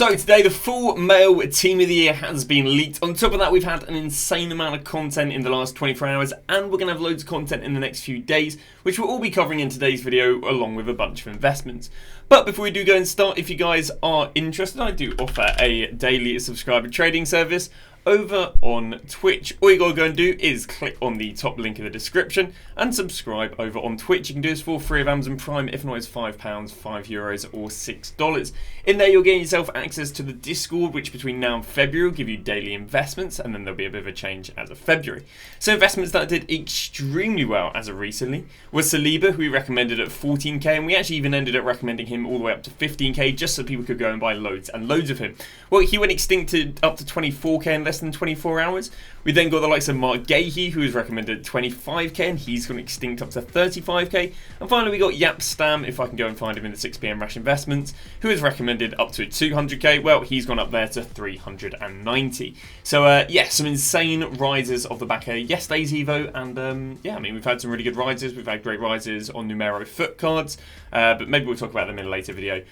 So today the full male team of the year has been leaked. On top of that, we've had an insane amount of content in the last 24 hours and we're going to have loads of content in the next few days, which we'll all be covering in today's video along with a bunch of investments. But before we do go and start, if you guys are interested, I do offer a daily subscriber trading service over on Twitch. All you gotta go and do is click on the top link in the description and subscribe over on Twitch. You can do this for free of Amazon Prime, if not it's £5, €5 or $6. In there you'll gain yourself access to the Discord, which between now and February will give you daily investments, and then there'll be a bit of a change as of February. So investments that did extremely well as of recently was Saliba, who we recommended at 14k, and we actually even ended up recommending him all the way up to 15k just so people could go and buy loads and loads of him. Well, he went extincted up to 24k in less than 24 hours. We then got the likes of Mark Gahey, who was recommended 25k, and he's gone extinct up to 35k. And finally we got Yap Stam, if I can go and find him in the 6pm Rash Investments, who is recommended up to 200k. Well, he's gone up there to 390. So yeah, some insane rises off the back of yesterday's Evo, and yeah, I mean, we've had some really good rises. We've had great rises on Numero foot cards, but maybe we'll talk about them in a later video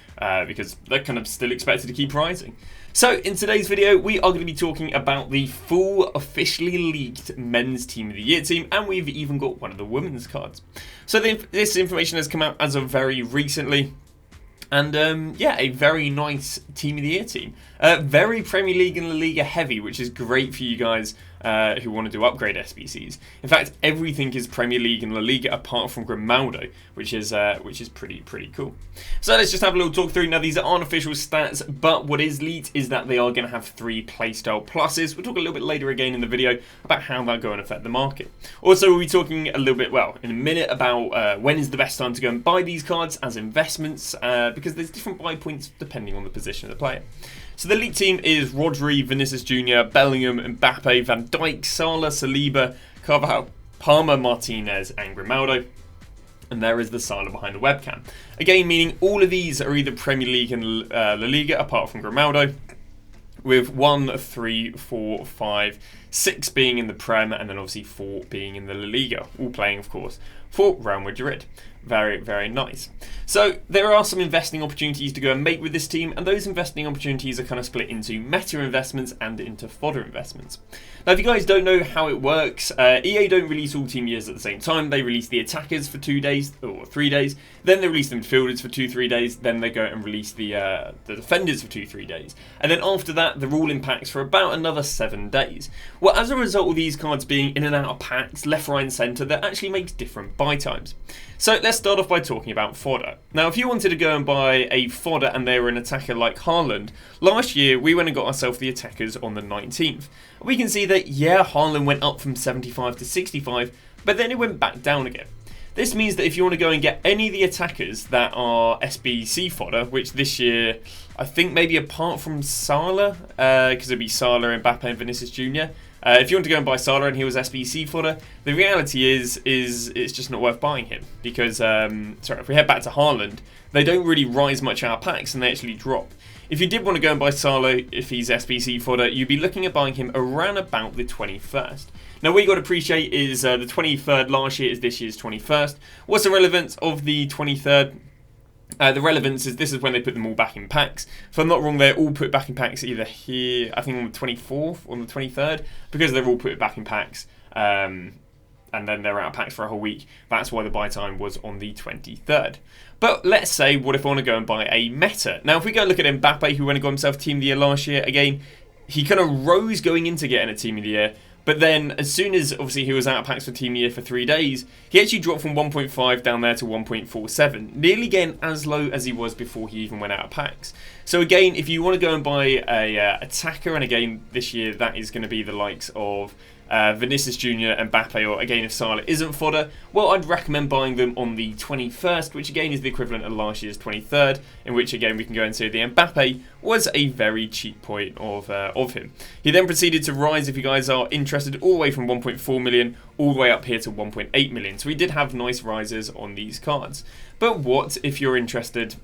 because they're kind of still expected to keep rising. So in today's video, we are going to be talking about the full officially leaked men's team of the year team, and we've even got one of the women's cards. So this information has come out as of very recently. And yeah, a very nice team of the year team. Very Premier League and La Liga heavy, which is great for you guys who want to do upgrade SBCs. In fact, everything is Premier League and La Liga apart from Grimaldo, which is pretty cool. So let's just have a little talk through. Now, these aren't official stats, but what is leaked is that they are going to have 3 playstyle pluses. We'll talk a little bit later again in the video about how they'll go and affect the market. Also, we'll be talking a little bit, well, in a minute about when is the best time to go and buy these cards as investments, because there's different buy points depending on the position of the player. So the league team is Rodri, Vinicius Jr., Bellingham, Mbappe, Van Dijk, Salah, Saliba, Carvajal, Palmer, Martinez, and Grimaldo. And there is the Salah behind the webcam. Again, meaning all of these are either Premier League and La Liga, apart from Grimaldo, with 1, 3, 4, 5, 6 being in the Prem, and then obviously 4 being in the La Liga, all playing, of course, for Real Madrid. Very, very nice. So there are some investing opportunities to go and make with this team, and those investing opportunities are kind of split into meta investments and into fodder investments. Now, if you guys don't know how it works, EA don't release all team years at the same time. They release the attackers for 2 days or 3 days, then they release the midfielders for 2-3 days, then they go and release the defenders for 2-3 days, and then after that they're all in packs for about another 7 days. Well, as a result of these cards being in and out of packs, left, right and centre, that actually makes different buy times. So let's start off by talking about fodder. Now, if you wanted to go and buy a fodder and they were an attacker like Haaland, last year we went and got ourselves the attackers on the 19th. We can see that, yeah, Haaland went up from 75 to 65, but then it went back down again. This means that if you want to go and get any of the attackers that are SBC fodder, which this year, I think maybe apart from Salah, because it'd be Salah, Mbappe and Vinicius Jr., if you want to go and buy Salah and he was SBC fodder, the reality is it's just not worth buying him. Because, sorry, if we head back to Haaland, they don't really rise much out of packs and they actually drop. If you did want to go and buy Salah, if he's SBC fodder, you'd be looking at buying him around about the 21st. Now, what you got to appreciate is the 23rd last year is this year's 21st. What's the relevance of the 23rd? The relevance is this is when they put them all back in packs. If I'm not wrong, they're all put back in packs either here, I think on the 24th or on the 23rd, because they're all put back in packs. And then they're out of packs for a whole week. That's why the buy time was on the 23rd. But let's say, what if I want to go and buy a meta? Now, if we go look at Mbappe, who went and got himself Team of the Year last year, again, he kind of rose going into getting a Team of the Year. But then, as soon as, obviously, he was out of packs for Team of the Year for 3 days, he actually dropped from 1.5 down there to 1.47, nearly getting as low as he was before he even went out of packs. So again, if you want to go and buy a attacker, and again, this year, that is going to be the likes of Vinicius Jr. and Mbappe, or again, if Salah isn't fodder, well, I'd recommend buying them on the 21st, which again is the equivalent of last year's 23rd, in which again we can go and see the Mbappe was a very cheap point of him. He then proceeded to rise, if you guys are interested, all the way from 1.4 million all the way up here to 1.8 million. So we did have nice rises on these cards. But what if you're interested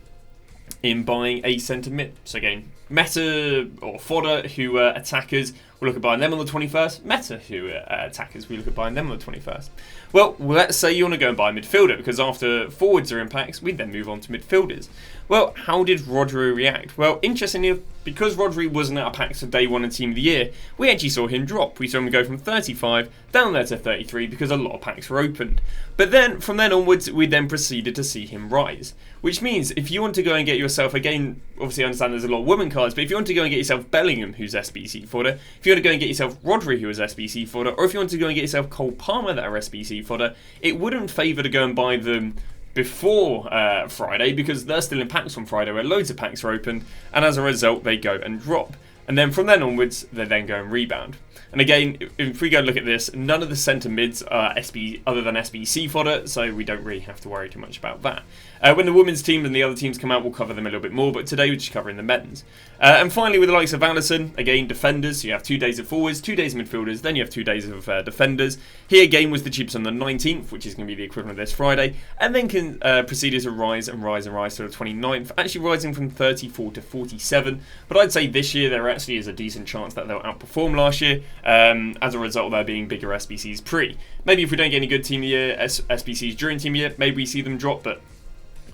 in buying a centre mid? So again, Meta or fodder, who are attackers, we'll look at buying them on the 21st. Meta, who are attackers, we look at buying them on the 21st. Well, let's say you want to go and buy a midfielder, because after forwards are in packs, we then move on to midfielders. Well, how did Rodri react? Well, interestingly, because Rodri wasn't out of packs for day one in Team of the Year, we actually saw him drop. We saw him go from 35 down there to 33 because a lot of packs were opened. But then, from then onwards, we then proceeded to see him rise. Which means, if you want to go and get yourself, again, obviously I understand there's a lot of women cards, but if you want to go and get yourself Bellingham, who's SBC fodder, if you want to go and get yourself Rodri, who is SBC fodder, or if you want to go and get yourself Cole Palmer, that are SBC fodder, it wouldn't favour to go and buy them before Friday, because they're still in packs on Friday where loads of packs are opened, and as a result they go and drop. And then from then onwards, they then go and rebound. And again, if we go look at this, none of the centre mids are SB other than SBC fodder, so we don't really have to worry too much about that. When the women's team and the other teams come out, we'll cover them a little bit more, but today we're just covering the men's. And finally, with the likes of Alisson, again, defenders, so you have 2 days of forwards, 2 days of midfielders, then you have 2 days of defenders. Here, game was the cheapest on the 19th, which is going to be the equivalent of this Friday, and then can proceeded to rise and rise and rise to the 29th, actually rising from 34 to 47. But I'd say this year there actually is a decent chance that they'll outperform last year, as a result of there being bigger SBCs pre. Maybe if we don't get any good Team of the Year SBCs during Team of the Year, maybe we see them drop, but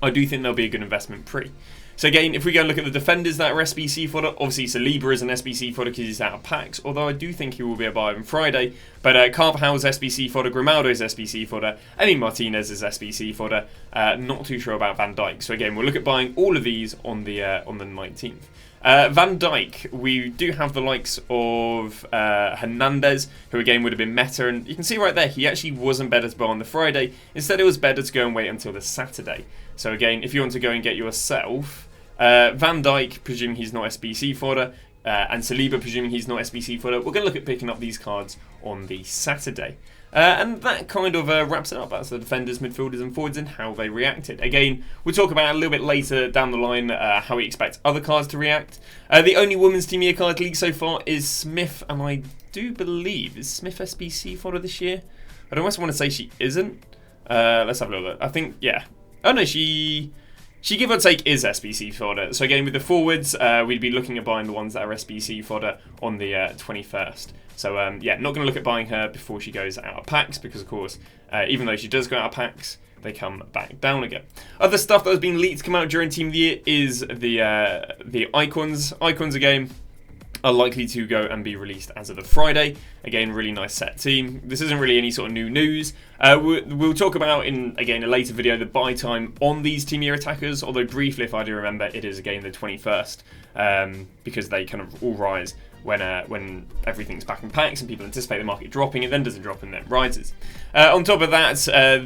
I do think they'll be a good investment pre. So again, if we go and look at the defenders that are SBC fodder, obviously Saliba is an SBC fodder because he's out of packs, although I do think he will be a buy on Friday. But Carvajal's SBC fodder, Grimaldo's SBC fodder, Emi Martinez is SBC fodder. Not too sure about Van Dijk. So again, we'll look at buying all of these on the 19th. Van Dijk, we do have the likes of Hernandez, who again would have been meta, and you can see right there, he actually wasn't better to buy on the Friday. Instead, it was better to go and wait until the Saturday. So again, if you want to go and get yourself Van Dijk, presuming he's not SBC fodder, and Saliba, presuming he's not SBC fodder, we're going to look at picking up these cards on the Saturday. And that kind of wraps it up. That's the defenders, midfielders and forwards and how they reacted. Again, we'll talk about a little bit later down the line how we expect other cards to react. The only women's Team Year card leaked so far is Smith, and I do believe, is Smith SBC fodder this year? I almost want to say she isn't. Let's have a little look. I think, yeah. Oh no, she give or take is SBC fodder. So again, with the forwards, we'd be looking at buying the ones that are SBC fodder on the 21st. So yeah, not going to look at buying her before she goes out of packs, because of course, even though she does go out of packs, they come back down again. Other stuff that has been leaked to come out during Team of the Year is the icons. Icons again are likely to go and be released as of the Friday. Again, really nice set team. This isn't really any sort of new news. We'll talk about in, again, a later video, the buy time on these Team Year attackers, although briefly, if I do remember, it is again the 21st, because they kind of all rise when everything's back in packs and people anticipate the market dropping. It then doesn't drop and then rises. On top of that,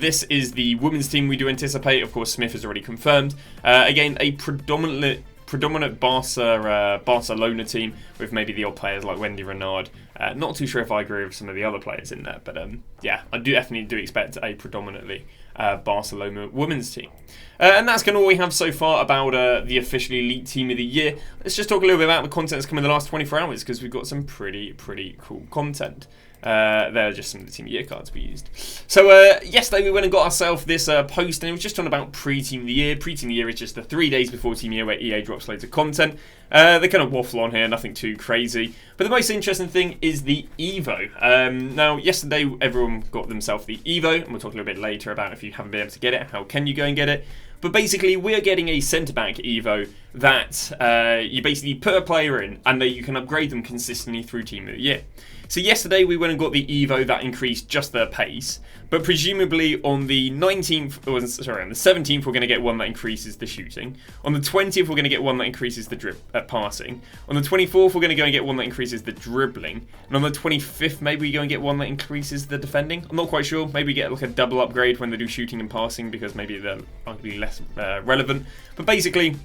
this is the women's team we do anticipate. Of course, Smith is already confirmed. Again, a predominant Barcelona team with maybe the odd players like Wendy Renard. Not too sure if I agree with some of the other players in there, but yeah, I definitely do expect a predominantly Barcelona women's team. And that's kind of all we have so far about the officially leaked Team of the Year. Let's just talk a little bit about the content that's come in the last 24 hours, because we've got some pretty cool content. They're just some of the Team of the Year cards we used. So yesterday we went and got ourselves this post, and it was just on about pre-Team of the Year. Pre-Team of the Year is just the 3 days before Team of the Year where EA drops loads of content. They kind of waffle on here, nothing too crazy. But the most interesting thing is the Evo. Now, yesterday everyone got themselves the Evo, and we'll talk a little bit later about if you haven't been able to get it, how can you go and get it. But basically, we're getting a centre-back Evo that you basically put a player in, and you can upgrade them consistently through Team of the Year. So yesterday we went and got the Evo that increased just their pace, but presumably on the 19th, on the 17th we're going to get one that increases the shooting. On the 20th we're going to get one that increases the passing. On the 24th we're going to go and get one that increases the dribbling. And on the 25th maybe we go and get one that increases the defending. I'm not quite sure. Maybe we get like a double upgrade when they do shooting and passing, because maybe they're arguably less relevant. But basically,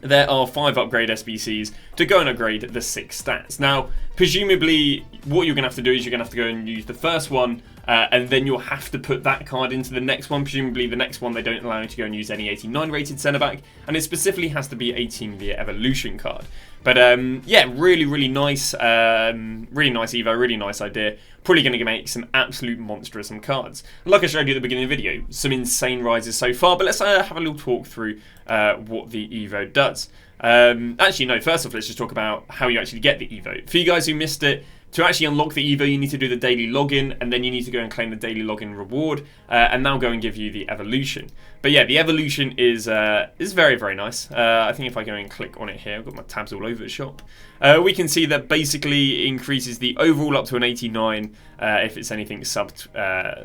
there are 5 upgrade SBCs to go and upgrade the 6 stats. Now, presumably, what you're going to have to do is you're going to have to go and use the first one, and then you'll have to put that card into the next one. Presumably, the next one, they don't allow you to go and use any 89 rated centre-back, and it specifically has to be a Team of the Year evolution card. But yeah, really nice Evo, really nice idea. Probably going to make some absolute monstrous cards. Like I showed you at the beginning of the video, some insane rises so far, but let's have a little talk through what the Evo does. Actually, no, first off, let's just talk about how you actually get the Evo. For you guys who missed it, to actually unlock the Evo, you need to do the daily login, and then you need to go and claim the daily login reward, and now go and give you the evolution. But yeah, the evolution is very, very nice. I think if I go and click on it here, I've got my tabs all over the shop, we can see that basically increases the overall up to an 89, if it's anything sub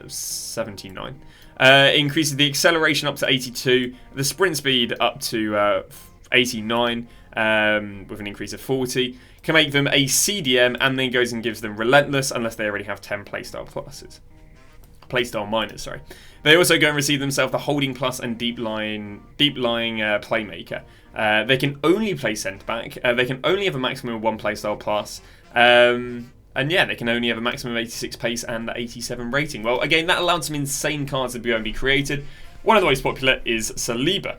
79. Increases the acceleration up to 82, the sprint speed up to 89, with an increase of 40, can make them a CDM, and then goes and gives them Relentless unless they already have 10 playstyle pluses. Playstyle minors, sorry. They also go and receive themselves the Holding Plus and Deep Lying Playmaker. They can only play centre back. They can only have a maximum of 1 playstyle plus. And yeah, they can only have a maximum of 86 pace and 87 rating. Well, again, that allowed some insane cards to be created. One of the most popular is Saliba.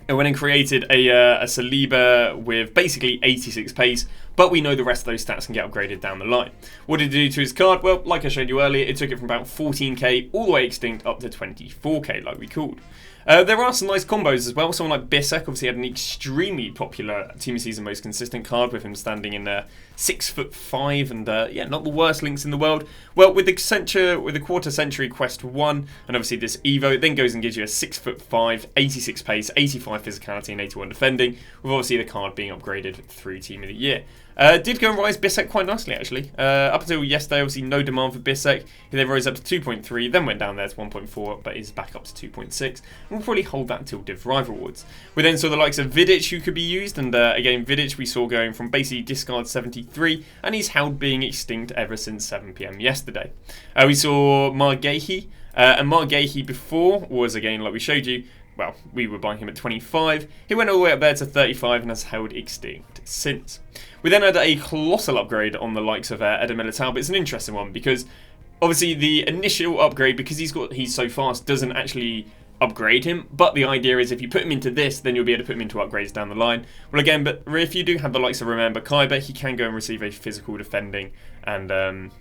And went and created a Saliba with basically 86 pace, but we know the rest of those stats can get upgraded down the line. What did it do to his card? Well, like I showed you earlier, it took it from about 14k all the way extinct up to 24k, like we called. There are some nice combos as well. Someone like Bissek obviously had an extremely popular Team of the Season most consistent card, with him standing in 6'5" and yeah, not the worst links in the world. Well, with the quarter century quest 1 and obviously this Evo, it then goes and gives you a 6'5", 86 pace, 85 physicality and 81 defending, with obviously the card being upgraded through Team of the Year. Did go and rise Bissek quite nicely, actually. Up until yesterday, obviously no demand for Bissek. He then rose up to 2.3, then went down there to 1.4, but is back up to 2.6. And we'll probably hold that until Div Rive Rewards. We then saw the likes of Vidic, who could be used, and again, Vidic we saw going from basically discard 73, and he's held being extinct ever since 7 PM yesterday. We saw Margehi, and Margehi before was, again, like we showed you, well, we were buying him at 25. He went all the way up there to 35 and has held extinct since. We then had a colossal upgrade on the likes of Eder Militao, but it's an interesting one because obviously the initial upgrade, because he's so fast, doesn't actually upgrade him, but the idea is if you put him into this, then you'll be able to put him into upgrades down the line. Well, again, but if you do have the likes of Remember Kaiba, he can go and receive a physical defending and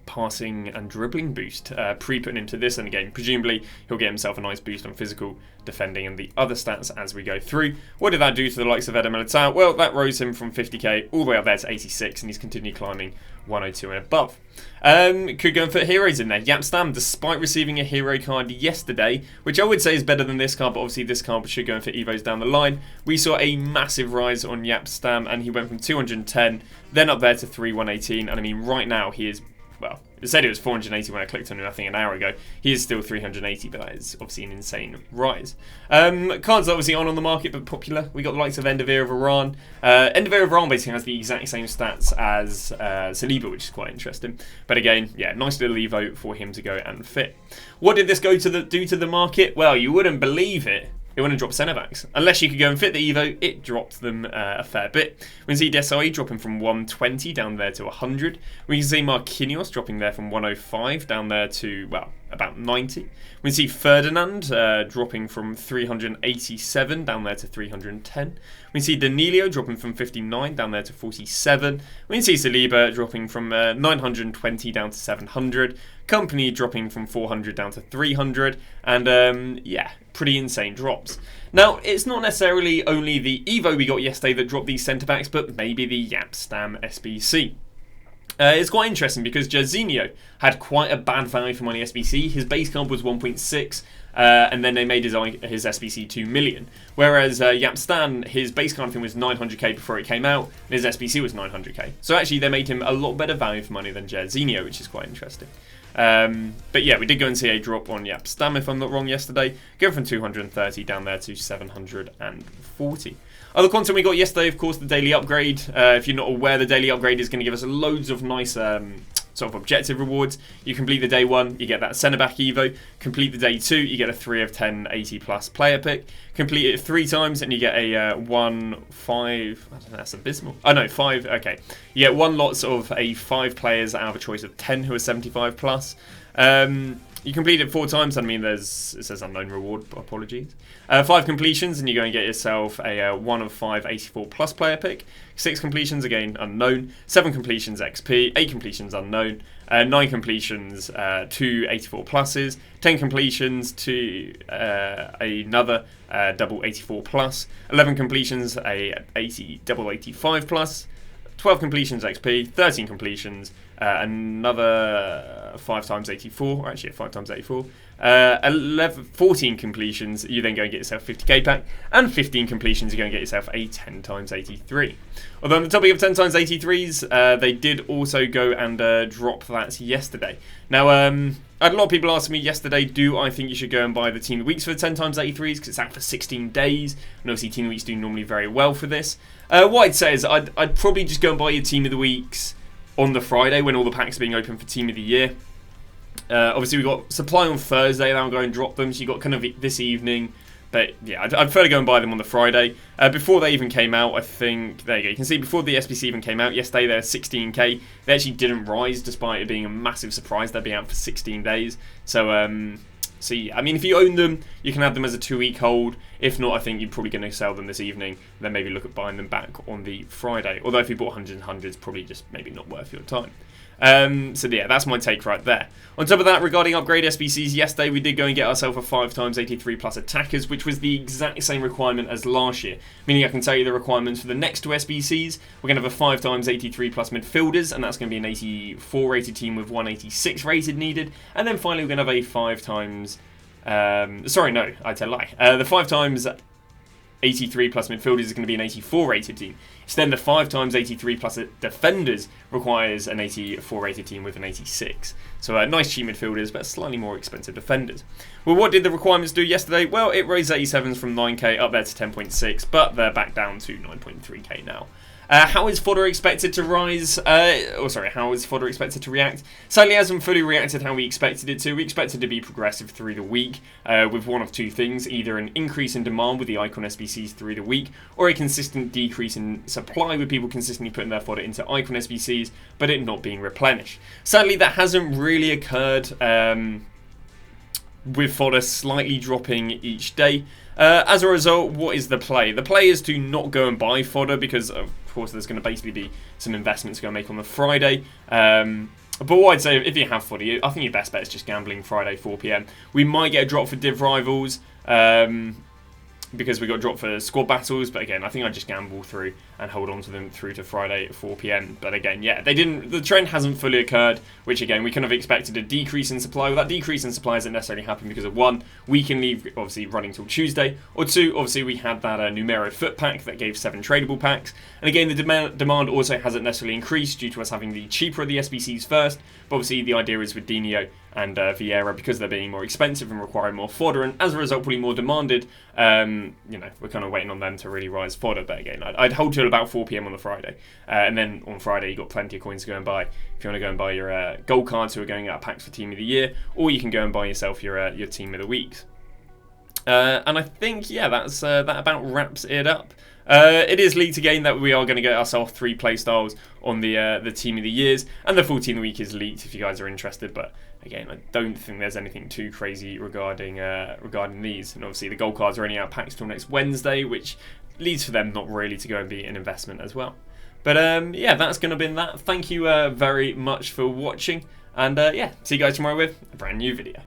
passing and dribbling boost pre-putting into this, and again presumably he'll get himself a nice boost on physical defending and the other stats as we go through. What did that do to the likes of Eder Militao? Well, that rose him from 50k all the way up there to 86, and he's continued climbing 102 and above. Could go and put heroes in there. Yapstam, despite receiving a hero card yesterday, which I would say is better than this card, but obviously this card should go and fit Evos down the line, we saw a massive rise on Yapstam, and he went from 210 then up there to 118, and I mean right now he is, well, it said it was 480 when I clicked on it, I think an hour ago. He is still 380, but that is obviously an insane rise. Cards obviously on the market, but popular. We got the likes of Enderveer of Iran. Enderveer of Iran basically has the exact same stats as Saliba, which is quite interesting. But again, yeah, nice little Evo for him to go and fit. What did this do to the market? Well, you wouldn't believe it. It wouldn't drop Centerbacks. Unless you could go and fit the Evo, it dropped them a fair bit. We can see Desai dropping from 120 down there to 100. We can see Marquinhos dropping there from 105 down there to, well, about 90. We can see Ferdinand dropping from 387 down there to 310. We can see Danilo dropping from 59 down there to 47. We can see Saliba dropping from 920 down to 700. Company dropping from 400 down to 300. And yeah, pretty insane drops. Now, it's not necessarily only the Evo we got yesterday that dropped these centre-backs, but maybe the Yapstam SBC. It's quite interesting because Jairzinho had quite a bad value for money SBC. His base card was 1.6, and then they made his SBC 2 million. Whereas Yapstam, his base card thing was 900k before it came out, and his SBC was 900k. So actually, they made him a lot better value for money than Jairzinho, which is quite interesting. But yeah, we did go and see a drop on Yapstam, if I'm not wrong, yesterday. Going from 230 down there to 740. Other content we got yesterday, of course, the daily upgrade. If you're not aware, the daily upgrade is going to give us loads of nice sort of objective rewards. You complete the day 1, you get that Centerback Evo. Complete the day 2, you get a 3 of 10 80 plus player pick. Complete it 3 times and you get a 1, 5, I don't know, that's abysmal. Oh no, 5, okay. You get 1 lots of a 5 players out of a choice of 10 who are 75 plus. you complete it 4 times. I mean, it says unknown reward. Apologies. 5 completions, and you go and get yourself a 1 of 5 84 plus player pick. 6 completions, again unknown. 7 completions XP. 8 completions unknown. 9 completions, 2 84 pluses. 10 completions to another double 84 plus. 11 completions, double 85 plus. 12 completions XP, 13 completions, another 5 times 84, or actually 5 times 84, 14 completions, you then go and get yourself a 50k pack, and 15 completions, you go and get yourself a 10 times 83. Although on the topic of 10 times 83s, they did also go and drop that yesterday. Now, I had a lot of people asking me yesterday, do I think you should go and buy the Team of the Weeks for the 10 times 83s, because it's out for 16 days, and obviously Team of the Weeks do normally very well for this. What I'd say is I'd probably just go and buy your Team of the Weeks on the Friday when all the packs are being open for Team of the Year. Obviously we've got supply on Thursday, then I'll go and drop them, so you got kind of this evening. But yeah, I'd prefer to go and buy them on the Friday. Before they even came out, I think, there you go, you can see before the SBC even came out, yesterday they're 16k. They actually didn't rise despite it being a massive surprise. They'll be out for 16 days. So, yeah, I mean, if you own them, you can have them as a 2-week hold. If not, I think you're probably going to sell them this evening, then maybe look at buying them back on the Friday. Although if you bought hundreds and hundreds, probably just maybe not worth your time. So yeah, that's my take right there. On top of that, regarding upgrade SBCs, yesterday we did go and get ourselves a 5 times 83 plus attackers, which was the exact same requirement as last year. Meaning I can tell you the requirements for the next 2 SBCs. We're going to have a 5 times 83 plus midfielders, and that's going to be an 84 rated team with 186 rated needed. And then finally we're going to have a 5 times... sorry, no, I tell a lie. The 5 times 83 plus midfielders is going to be an 84 rated team. So then the 5 times 83 plus defenders requires an 84 rated team with an 86. So nice cheap midfielders, but slightly more expensive defenders. Well, what did the requirements do yesterday? Well, it raised 87s from 9k up there to 10.6, but they're back down to 9.3k now. How is fodder expected to rise? How is fodder expected to react? Sadly, it hasn't fully reacted how we expected it to. We expected it to be progressive through the week with one of two things: either an increase in demand with the icon SBCs through the week, or a consistent decrease in supply with people consistently putting their fodder into icon SBCs, but it not being replenished. Sadly, that hasn't really occurred. With fodder slightly dropping each day. As a result, what is the play? The play is to not go and buy fodder because, of course, there's going to basically be some investments to go and make on the Friday. But what I'd say, if you have fodder, I think your best bet is just gambling Friday 4 PM. We might get a drop for div rivals. Because we got dropped for squad battles, but again, I think I just gamble through and hold on to them through to Friday at 4 PM. But again, yeah, the trend hasn't fully occurred, which again, we kind of expected a decrease in supply. Well, that decrease in supply hasn't necessarily happened because of one, we can leave obviously running till Tuesday, or two, obviously we had that Numero foot pack that gave 7 tradable packs. And again, the demand also hasn't necessarily increased due to us having the cheaper of the SBCs first. But obviously the idea is with Dino and Vieira, because they're being more expensive and requiring more fodder, and as a result probably more demanded, you know, we're kind of waiting on them to really rise fodder. But again, I'd hold till about 4 PM on the Friday, and then on Friday you got plenty of coins to go and buy if you want to go and buy your gold cards who are going out packs for Team of the Year, or you can go and buy yourself your Team of the Weeks. And I think, yeah, that about wraps it up. It is leaked again that we are going to get ourselves 3 playstyles on the Team of the Years, and the full Team of the Week is leaked if you guys are interested. But again, I don't think there's anything too crazy regarding these. And obviously the gold cards are only out packs till next Wednesday, which leads for them not really to go and be an investment as well. But yeah, that's going to be that. Thank you very much for watching, and yeah, see you guys tomorrow with a brand new video.